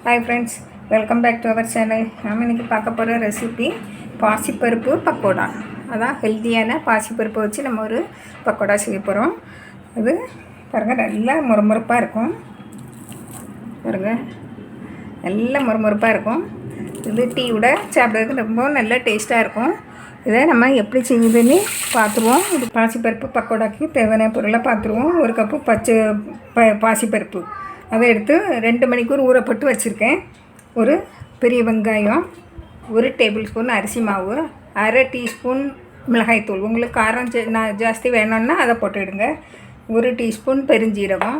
Hi friends, welcome back to our channel. நம்ம இன்றைக்கி பார்க்க போகிற ரெசிபி பாசிப்பருப்பு பக்கோடா. அதான் ஹெல்த்தியான பாசிப்பருப்பு வச்சு நம்ம ஒரு பக்கோடா செய்ய போகிறோம். அது பாருங்கள், நல்லா முறுமுறுப்பாக இருக்கும். பாருங்கள், நல்லா முறுமுறுப்பாக இருக்கும். இது டீயோட சாப்பிட்றதுக்கு ரொம்ப நல்ல டேஸ்ட்டாக இருக்கும். இதை நம்ம எப்படி செய்யுதுன்னு பார்த்துருவோம். இது பாசிப்பருப்பு பக்கோடாக்கு தேவையான பொருளை பார்த்துருவோம். ஒரு கப்பு பாசிப்பருப்பு அதை எடுத்து 2 மணிக்கூர் ஊறப்பட்டு வச்சுருக்கேன். ஒரு பெரிய வெங்காயம், 1 டேபிள் ஸ்பூன் அரிசி மாவு, 1/2 டீஸ்பூன் மிளகாய்த்தூள். உங்களுக்கு காரம் ஜாஸ்தி வேணும்னா அதை போட்டுவிடுங்க. 1 டீஸ்பூன் பெருஞ்சீரகம்,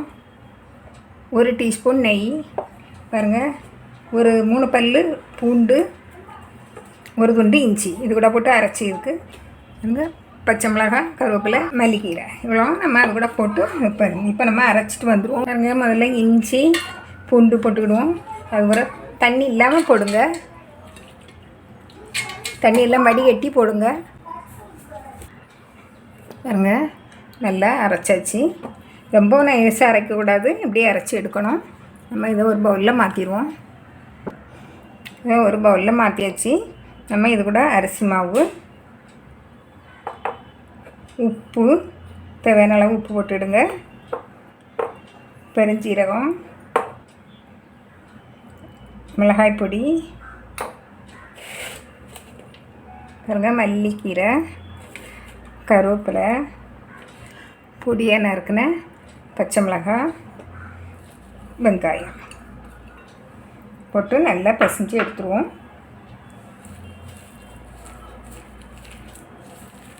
1 டீஸ்பூன் நெய். பாருங்கள், ஒரு 3 பல் பூண்டு, 1 துண்டு இஞ்சி இது கூட போட்டு அரைச்சி இருக்குது. அங்கே பச்சை மிளகாய், கருவேப்பிலை, மல்லிக்கீரை இவ்வளோ நம்ம அது கூட போட்டு பாருங்கள். இப்போ நம்ம அரைச்சிட்டு வந்துடுவோம். பாருங்க, முதல்ல இஞ்சி பூண்டு போட்டுக்கிடுவோம். அது கூட தண்ணி இல்லாமல் போடுங்க. தண்ணி எல்லாம் வடிகட்டி போடுங்க. பாருங்க, நல்லா அரைச்சாச்சு. ரொம்ப நைஸாக அரைக்கக்கூடாது, இப்படியே அரைச்சி எடுக்கணும். நம்ம இதை ஒரு பவுலில் மாற்றிடுவோம். இதை ஒரு பவுலில் மாற்றியாச்சு. நம்ம இது கூட அரிசி மாவு, உப்பு, தேவையான அளவு உப்பு போட்டுடுங்க. பெருஞ்சீரகம், மிளகாய் பொடி, பாருங்க, மல்லிக்கீரை, கருவேப்பிலை, பொடியாக நறுக்கின பச்சை மிளகாய், வெங்காயம் போட்டு நல்லா பிசைஞ்சு எடுத்துருவோம்.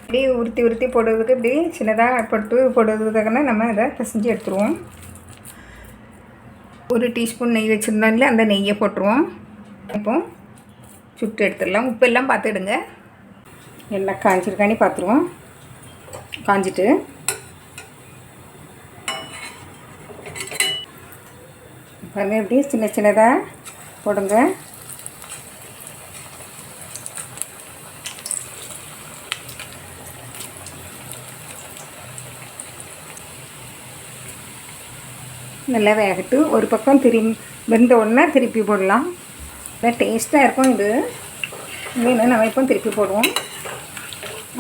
இப்படி உருத்தி போடுறதுக்கு இப்படி சின்னதாக போடுறதுக்காக நம்ம இதை பிசைஞ்சு எடுத்துருவோம். 1 டீஸ்பூன் நெய் வச்சுருந்தோம்ல, அந்த நெய்யை போட்டுருவோம். இப்போ சுட்டு எடுத்துடலாம். உப்பெல்லாம் பார்த்துடுங்க. எல்லாம் காஞ்சிருக்கானே பார்த்துருவோம். காஞ்சிட்டு பாருங்கள், இப்படி சின்னதாக போடுங்க. நல்லா வேகட்டு. ஒரு பக்கம் வெந்த உடனே திருப்பி போடலாம். நல்லா டேஸ்ட்டாக இருக்கும். இது வேணும் நம்ம இப்போ திருப்பி போடுவோம்.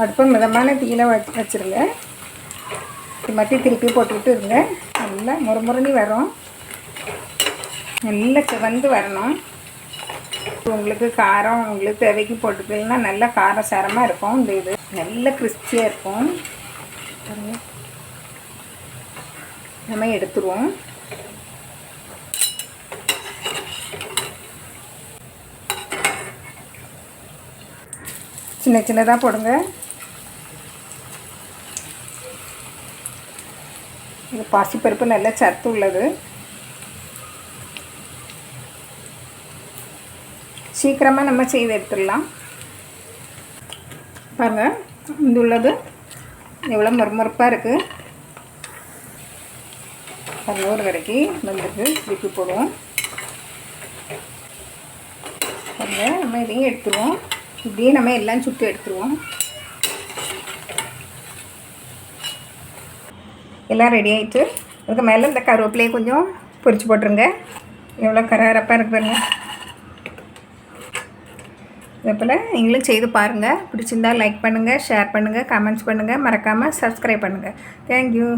அடுப்பு மிதமான தீயில வச்சுருங்க. மாற்றி திருப்பி போட்டுக்கிட்டு இருங்க. நல்லா முறுமுறுனி வரும். நல்லா சிவந்து வரணும். உங்களுக்கு காரம் உங்களுக்கு தேவைக்கு போட்டுக்கலன்னா நல்லா காரம் சாரமாக இருக்கும். இந்த இது நல்ல கிறிஸ்பியாக இருக்கும். நம்ம எடுத்துருவோம். சின்னதாக போடுங்க. இது பாசிப்பருப்பு நல்ல சத்து உள்ளது. சீக்கிரமாக நம்ம செய்து எடுத்துடலாம். பாருங்கள், இது உள்ளது எவ்வளோ மறுமறுப்பாக இருக்குது. பாருங்கள், ஒரு கடைக்கு வந்துருக்கு. திருப்பி போடுவோம். பாருங்கள், நம்ம இதையும் எடுத்துருவோம். இப்படியே நம்ம எல்லாம் சுட்டு எடுத்துருவோம். எல்லாம் ரெடி ஆகிட்டு அதுக்கு மேலே இந்த கருவேப்பிலையை கொஞ்சம் பொரிச்சு போட்டுருங்க. எவ்வளோ கரகரப்பாக இருக்கு பாருங்க. இதே போல் நீங்களும் செய்து பாருங்கள். பிடிச்சிருந்தால் லைக் பண்ணுங்கள், ஷேர் பண்ணுங்கள், கமெண்ட்ஸ் பண்ணுங்கள், மறக்காமல் சப்ஸ்கிரைப் பண்ணுங்கள். தேங்க்யூ.